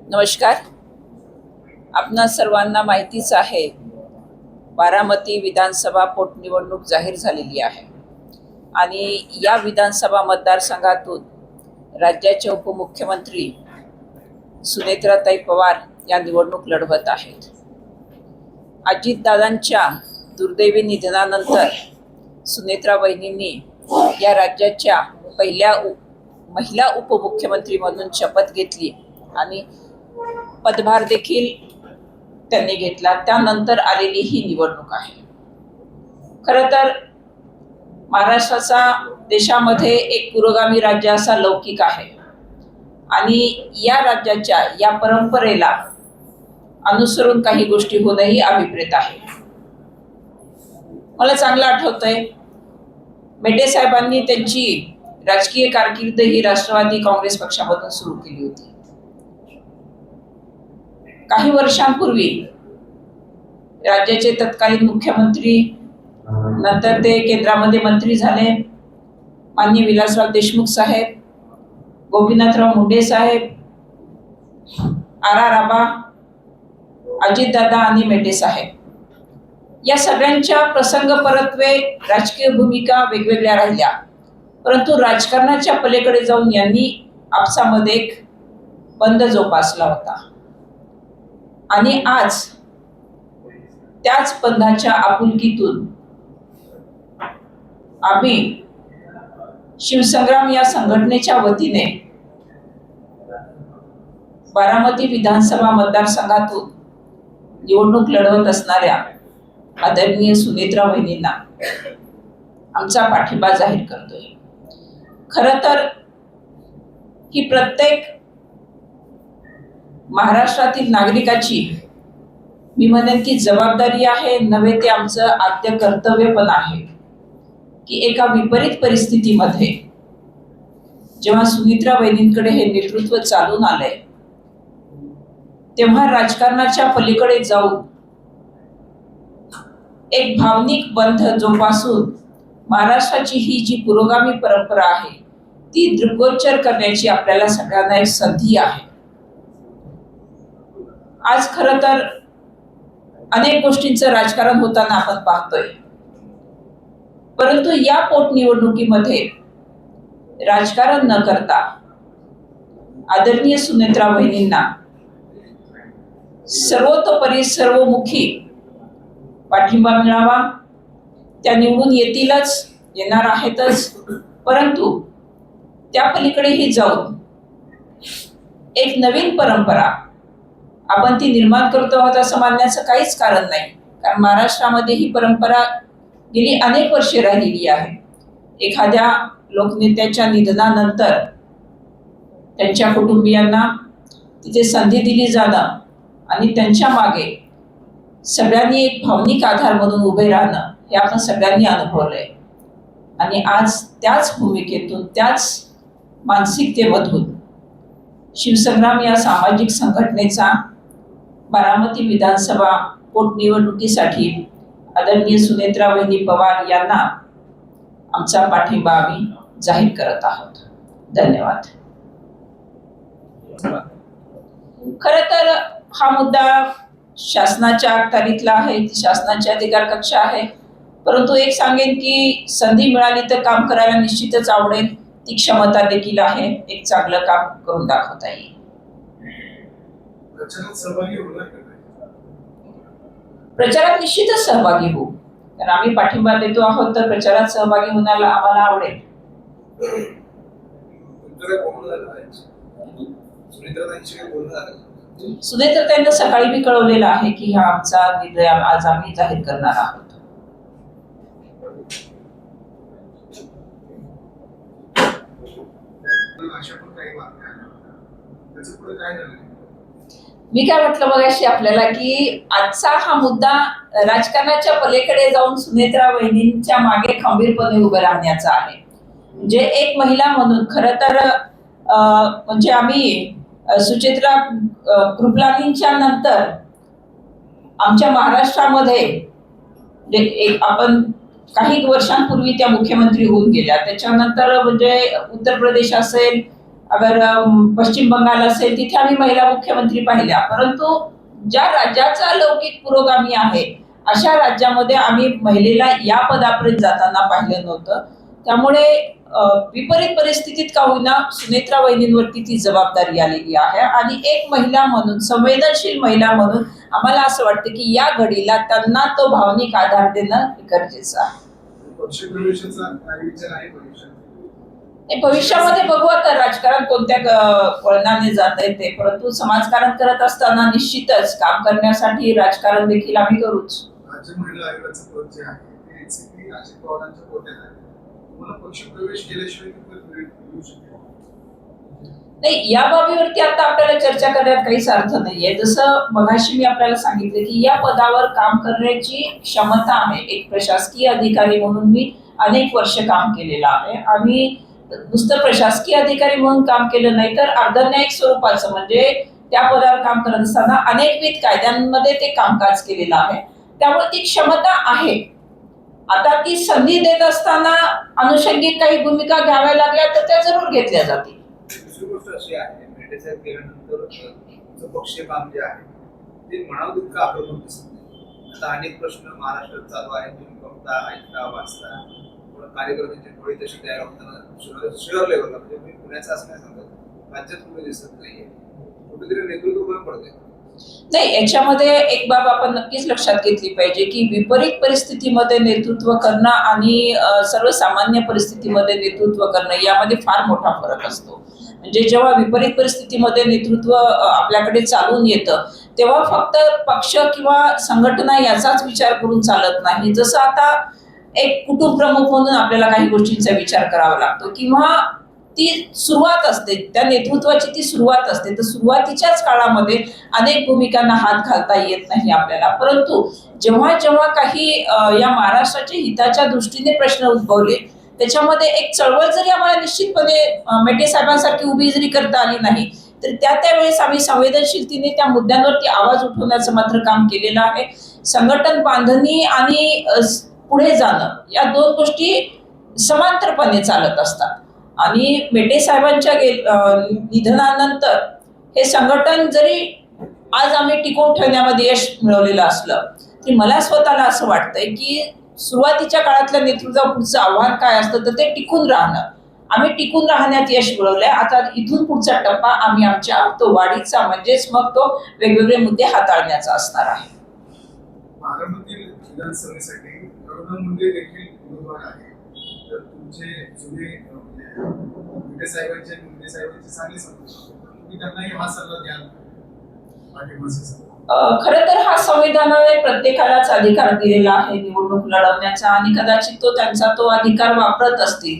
नमस्कार. आपणा सर्वांना माहितीच आहे, बारामती विधानसभा पोटनिवडणूक जाहीर झालेली आहे आणि या विधानसभा मतदारसंघातून राज्याचे उपमुख्यमंत्री सुनेत्राताई पवार या निवडणूक लढवत आहेत. अजितदादांच्या दुर्दैवी निधनानंतर सुनेत्राबाईंनी या राज्याच्या पहिल्या महिला उपमुख्यमंत्री म्हणून शपथ घेतली आणि पदभार देखील त्यांनी घेतला. त्यानंतर आलेली ही निवडणूक आहे. खरं तर महाराष्ट्राचा देशामध्ये एक पुरोगामी राज्य असा लौकिक आहे आणि या राज्याच्या या परंपरेला अनुसरून काही गोष्टी होणंही अभिप्रेत आहे. मला चांगलं आठवतंय, मेटे साहेबांनी त्यांची राजकीय कारकीर्द ही राष्ट्रवादी काँग्रेस पक्षामधून सुरू केली होती. काही वर्षांपूर्वी राज्याचे तत्कालीन मुख्यमंत्री, नंतर ते केंद्रामध्ये मंत्री झाले, माननीय विलासराव देशमुख साहेब, गोपीनाथराव मुंडे साहेब, आर आबा, अजितदादा आणि मेटे साहेब या सगळ्यांच्या प्रसंग परत्वे राजकीय भूमिका वेगवेगळ्या राहिल्या, परंतु राजकारणाच्या पलीकडे जाऊन यांनी आपसामध्ये एक बंध जोपासला होता आणि आज त्याच बंधाच्या आपुलकीतून आम्ही शिवसंग्राम या संघटनेच्या वतीने बारामती विधानसभा मतदारसंघातून निवडणूक लढवत असणाऱ्या आदरणीय सुनेत्रा वहिनींना आमचा पाठिंबा जाहीर करतोय. खरं तर ही प्रत्येक महाराष्ट्रातील नागरिकाची मी म्हणेन की जबाबदारी आहे, नव्हे ते आमचं आद्य कर्तव्य पण आहे की एका विपरीत परिस्थितीमध्ये जेव्हा सुनेत्रा वहिनींकडे हे नेतृत्व चालून आलंय, तेव्हा राजकारणाच्या पलीकडे जाऊन एक भावनिक बंध जोपासून महाराष्ट्राची ही जी पुरोगामी परंपरा आहे ती दृग्गोचर करण्याची आपल्याला सगळ्यांना एक संधी आहे. आज खरं तर अनेक गोष्टींचं राजकारण होताना आपण पाहतोय, परंतु या पोटनिवडणुकीमध्ये राजकारण न करता आदरणीय सुनेत्रा वहिनींना सर्वतोपरी सर्वमुखी पाठिंबा मिळावा. त्या निवडून येतीलच, येणार आहेतच, परंतु त्या पलीकडेही जाऊन एक नवीन परंपरा आपण ती निर्माण करतो आहोत असं मानण्याचं काहीच कारण नाही. कारण महाराष्ट्रामध्ये ही परंपरा गेली अनेक वर्षे राहिलेली आहे. एखाद्या लोकनेत्याच्या निधनानंतर त्यांच्या कुटुंबियांना तिथे संधी दिली जाणं आणि त्यांच्या मागे सगळ्यांनी एक भावनिक आधार म्हणून उभे राहणं हे आपण सगळ्यांनी अनुभवलंय. आणि आज त्याच भूमिकेतून, त्याच मानसिकतेमधून शिवसंग्राम या सामाजिक संघटनेचा बारामती विधानसभा पोटनिवडणुकीसाठी आदरणीय सुनेत्रा वहिनी पवार यांना आमचा पाठिंबा आम्ही जाहीर करत आहोत. धन्यवाद. खरं तर हा मुद्दा शासनाच्या अखत्यारीतला आहे, शासनाची अधिकार कक्षा आहे, परंतु एक सांगेन की संधी मिळाली तर काम करायला निश्चितच आवडेल. ती क्षमता देखील आहे, एक चांगलं काम करून दाखवता येईल. प्रचारात निश्चितच सहभागी होऊ, कारण आम्ही पाठिंबा देतो आहोत, तर प्रचारात सहभागी होण्याला आम्हाला आवडेल. सुनेत्राताईंना सकाळी मी कळवलेलं आहे की हा आमचा निर्णय आज आम्ही जाहीर करणार आहोत. मी काय म्हटलं मगाशी आपल्याला की आजचा हा मुद्दा राजकारणाच्या पलीकडे जाऊन सुनेत्रा वहिनींच्या मागे खंबीरपणे उभं राहण्याचा आहे. म्हणजे एक महिला म्हणून खरं तर म्हणजे आम्ही सुचित्रा कृपलानींच्या नंतर आमच्या महाराष्ट्रामध्ये एक आपण काही वर्षांपूर्वी त्या मुख्यमंत्री होऊन गेल्या. त्याच्यानंतर म्हणजे उत्तर प्रदेश असेल, अगर पश्चिम बंगाल असेल तिथे आम्ही महिला मुख्यमंत्री पाहिल्या, परंतु ज्या राज्याचा लौकिक पुरोगामी आहे अशा राज्यामध्ये आम्ही महिलेला या पदापर्यंत जाताना पाहिलं नव्हतं. त्यामुळे विपरीत परिस्थितीत का होईना सुनेत्रा वहिनींवरती ती जबाबदारी आलेली आहे आणि एक महिला म्हणून, संवेदनशील महिला म्हणून आम्हाला असं वाटतं की या घडीला त्यांना तो भावनिक आधार देणं गरजेचं आहे. भविष्यामध्ये बघू आता राजकारण कोणत्या वळणाने जात आहे ते, परंतु समाजकारण करत असताना निश्चितच काम करण्यासाठी राजकारण देखील आम्ही करूच. राज्य महिला आयोगाचं पद जे आहे ते एनसीपी अजित पवारांच्या कोट्यात आहे. तुम्हाला पक्ष प्रवेश केल्याशिवाय मिळू शकते नाही, या बाबीवरती आता आपल्याला चर्चा करण्यात काहीच अर्थ नाहीये. जसं मगाशी मी आपल्याला सांगितलं की या पदावर काम करण्याची क्षमता आहे. एक प्रशासकीय अधिकारी म्हणून मी अनेक वर्ष काम केलेलं आहे. आम्ही नुसतं प्रशासकीय अधिकारी म्हणून काम केलं नाही तर अर्धन्यायिक स्वरूपाचं म्हणजे त्या पदावर काम करत असताना अनेकविध कायद्यांमध्ये ते कामकाज केलेलं आहे. त्यामुळे ती क्षमता आहे. आता ती संधी देत असताना अनुषंगिक काही भूमिका घ्याव्या लागल्या तर त्या जरूर घेतल्या जातील. दुसरी गोष्ट अशी आहे, मेटेसाहेब केल्यानंतर पक्षीय काम जे आहे ते म्हणावं तितकं आक्रमक दिसत नाही. आता अनेक प्रश्न महाराष्ट्रात चालू आहेत, तुम्ही बघता, ऐकता, वाचता, पण कार्यकर्त्यांची टोळी तशी तयार होताना शहर लेवलला म्हणजे मी पुण्याचं असं नाही सांगत, राज्यात कुठे दिसत नाहीये. कुठेतरी नेतृत्व कमी पडते. नाही, याच्यामध्ये एक बाब आपण नक्कीच लक्षात घेतली पाहिजे की विपरीत परिस्थितीमध्ये नेतृत्व करणं आणि सर्वसामान्य परिस्थितीमध्ये नेतृत्व करणं यामध्ये फार मोठा फरक असतो. म्हणजे जेव्हा विपरीत परिस्थितीमध्ये नेतृत्व आपल्याकडे चालून येतं तेव्हा फक्त पक्ष किंवा संघटना याचाच विचार करून चालत नाही. जसं आता एक कुटुंब प्रमुख म्हणून आपल्याला काही गोष्टींचा विचार करावा लागतो किंवा ती सुरुवात असते, त्या नेतृत्वाची ती सुरुवात असते. तर सुरुवातीच्याच काळामध्ये अनेक भूमिकांना हात घालता येत नाही आपल्याला, परंतु जेव्हा जेव्हा काही या महाराष्ट्राच्या हिताच्या दृष्टीने प्रश्न उद्भवले त्याच्यामध्ये एक चळवळ जरी आम्हाला निश्चितपणे मेटे साहेबांसारखी उभी जरी करता आली नाही तर त्यावेळेस आम्ही संवेदनशीलतेने त्या मुद्द्यांवरती आवाज उठवण्याचं मात्र काम केलेलं आहे. संघटन बांधणी आणि पुढे जाणं या दोन गोष्टी समांतरपणे चालत असतात आणि मेटे साहेबांच्या निधनानंतर हे संघटन जरी आज आम्ही टिकवून ठेवण्यामध्ये यश मिळवलेलं असलं तरी मला स्वतःला असं वाटतंय की सुरुवातीच्या काळातल्या नेतृत्वाचं पुढचं आव्हान काय असतं तर ते टिकून राहणं. आम्ही टिकून राहण्यात यश मिळवलंय. आता इथून पुढचा टप्पा आम्ही आमच्या तो वाढीचा म्हणजेच मग तो वेगवेगळे मुद्दे हाताळण्याचा असणार आहे. बारामती विधानसभेसाठी करुणा मुंडे देखील उमेदवार आहे. तर तुमचे जुने मुंडे साहेबांचे चांगले समजून तुम्ही त्यांनाही हा सल्ला द्याल पाठिंबा? खरं तर हा संविधानाने प्रत्येकालाच अधिकार दिलेला आहे निवडणूक लढवण्याचा आणि कदाचित तो त्यांचा तो अधिकार वापरत असतील.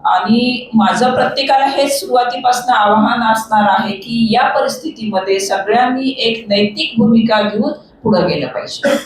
आणि माझं प्रत्येकाला हेच सुरुवातीपासून आवाहन असणार आहे की या परिस्थितीमध्ये सगळ्यांनी एक नैतिक भूमिका घेऊन पुढे गेलं पाहिजे.